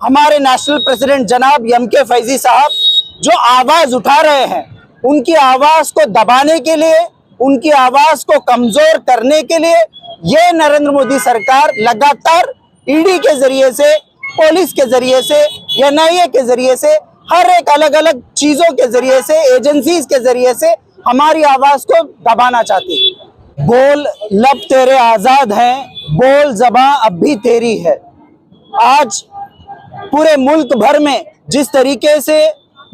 हमारे national president जनाब MK. Faizi साहब जो आवाज उठा रहे हैं, उनकी आवाज को दबाने के लिए, उनकी आवाज को कमजोर करने के लिए ये नरेंद्र मोदी सरकार लगातार ईडी के जरिए से, पुलिस के जरिए से, एनआईए के जरिए से, हर एक अलग अलग चीजों के जरिए से, एजेंसीज के जरिए से हमारी आवाज को दबाना चाहती है। बोल लब तेरे आजाद हैं, बोल ज़बां अब भी तेरी है। आज पूरे मुल्क भर में जिस तरीके से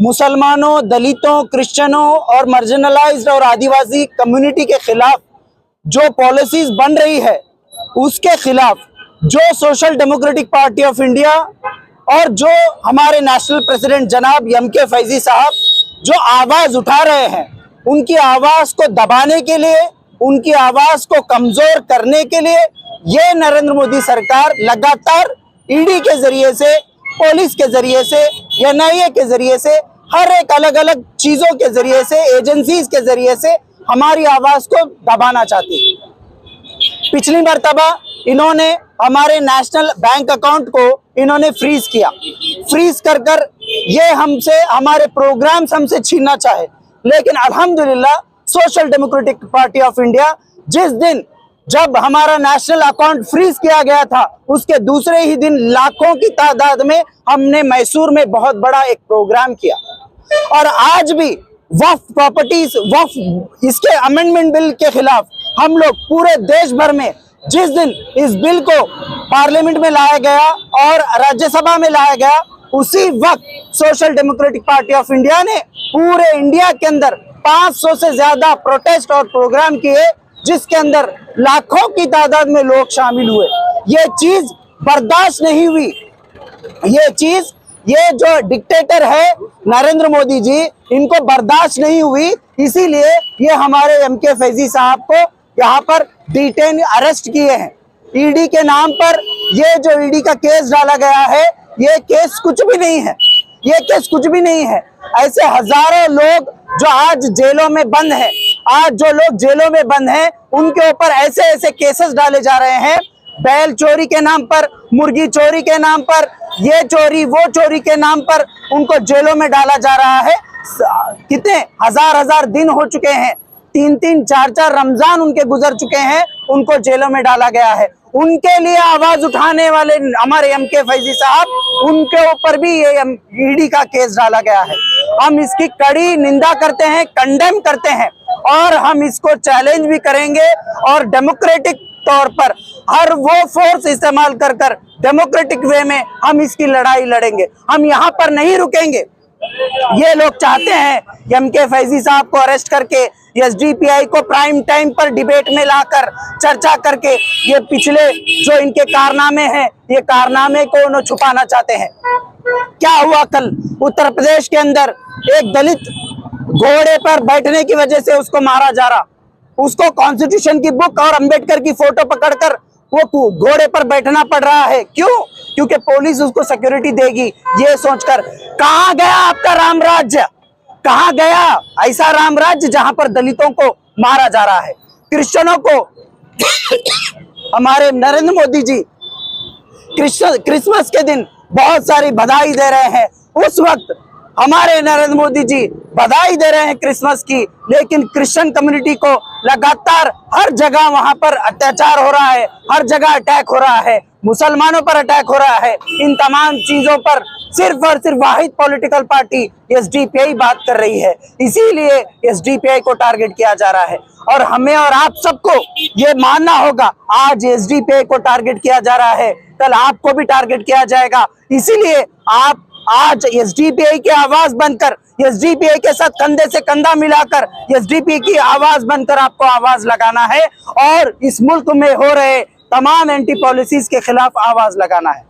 मुसलमानों, दलितों, क्रिश्चियनों और मार्जिनलाइज्ड और आदिवासी कम्युनिटी के खिलाफ जो पॉलिसीज बन रही है, उसके खिलाफ जो social democratic party of India और जो हमारे नेशनल प्रेसिडेंट जनाब एम.के. फैजी साहब जो आवाज उठा रहे हैं, उनकी आवाज को दबाने के लिए, उनकी आवाज को कमजोर करने के लिए ये नरेंद्र मोदी सरकार लगातार ईडी के जरिए से, पुलिस के जरिए से, एनआईए के जरिए से, हर एक अलग अलग चीजों के जरिए से, एजेंसीज के जरिए से हमारी आवाज को दबाना चाहती है। पिछली मर्तबा इन्होंने हमारे नेशनल बैंक अकाउंट को इन्होंने फ्रीज किया। फ्रीज कर ये हमसे, हमारे प्रोग्राम्स हमसे छीनना चाहे, लेकिन अल्हम्दुलिल्लाह social democratic party of India जिस दिन जब हमारा नेशनल अकाउंट फ्रीज किया गया था, उसके दूसरे ही दिन लाखों की तादाद में हमने मैसूर में बहुत बड़ा एक प्रोग्राम किया। और आज भी वक्फ प्रॉपर्टीज, वक्फ इसके अमेंडमेंट बिल के खिलाफ हम लोग पूरे देश भर में, जिस दिन इस बिल को पार्लियामेंट में लाया गया और राज्यसभा में लाया गया, उसी वक्त social democratic party of India ने पूरे इंडिया के अंदर 500 से ज्यादा प्रोटेस्ट और प्रोग्राम किए, जिसके अंदर लाखों की तादाद में लोग शामिल हुए। ये चीज बर्दाश्त नहीं हुई। ये चीज, ये जो डिक्टेटर है नरेंद्र मोदी जी, इनको बर्दाश्त नहीं हुई, इसीलिए ये हमारे एम.के. फैजी साहब को यहाँ पर डिटेन, अरेस्ट किए हैं। ईडी के नाम पर ये जो ईडी का केस डाला गया है, ये केस कुछ भी नहीं है, ये केस कुछ भी नहीं है। ऐसे हजारों लोग जो आज जेलों में बंद हैं, आज जो लोग जेलों में बंद हैं, उनके ऊपर ऐसे ऐसे केसेस डाले जा रहे हैं। बैल चोरी के नाम पर, मुर्गी चोरी के नाम पर, ये चोरी वो चोरी के नाम पर उनको जेलों में डाला जा रहा है। कितने हजार दिन हो चुके हैं, 3-3, 4-4 रमजान उनके गुजर चुके हैं, उनको जेलों में डाला गया है। उनके लिए आवाज उठाने वाले हमारे एम.के. फैजी साहब, उनके ऊपर भी ये ईडी का केस डाला गया है। हम इसकी कड़ी निंदा करते हैं, कंडेम करते हैं, और हम इसको चैलेंज भी करेंगे और डेमोक्रेटिक तौर पर हर वो फोर्स इस्तेमाल कर डेमोक्रेटिक वे में हम इसकी लड़ाई लड़ेंगे। हम यहाँ पर नहीं रुकेंगे। ये लोग चाहते हैं एम.के. फैजी साहब को अरेस्ट करके एसडीपीआई को प्राइम टाइम पर डिबेट में लाकर चर्चा करके ये पिछले जो इनके कारनामे हैं, ये कारनामे को उन्हें छुपाना चाहते हैं। क्या हुआ कल उत्तर प्रदेश के अंदर, एक दलित घोड़े पर बैठने की वजह से उसको मारा जा रहा, उसको कॉन्स्टिट्यूशन की बुक और अंबेडकर की फोटो पकड़कर वो घोड़े पर बैठना पड़ रहा है। क्यों? क्योंकि पुलिस उसको सिक्योरिटी देगी, ये सोचकर। कहाँ गया आपका राम राज्य? कहाँ गया ऐसा राम राज्य जहां पर दलितों को मारा जा रहा है? क्रिश्चियनों को हमारे नरेंद्र मोदी जी क्रिसमस के दिन बहुत सारी बधाई दे रहे हैं। उस वक्त हमारे नरेंद्र मोदी जी बधाई दे रहे हैं क्रिसमस की, लेकिन क्रिश्चियन कम्युनिटी को लगातार हर जगह वहां पर अत्याचार हो रहा है, हर जगह अटैक हो रहा है, मुसलमानों पर अटैक हो रहा है। इन तमाम चीजों पर सिर्फ और सिर्फ वाहिद पॉलिटिकल पार्टी एसडीपीआई बात कर रही है, इसीलिए एसडीपीआई को टारगेट किया जा रहा है। और हमें और आप सबको ये मानना होगा, आज एसडीपीआई को टारगेट किया जा रहा है, कल आपको भी टारगेट किया जाएगा। इसीलिए आप आज एसडीपीआई की आवाज बनकर, एसडीपीआई के साथ कंधे से कंधा मिलाकर एसडीपीआई की आवाज बनकर आपको आवाज लगाना है और इस मुल्क में हो रहे तमाम एंटी पॉलिसीज के खिलाफ आवाज लगाना है।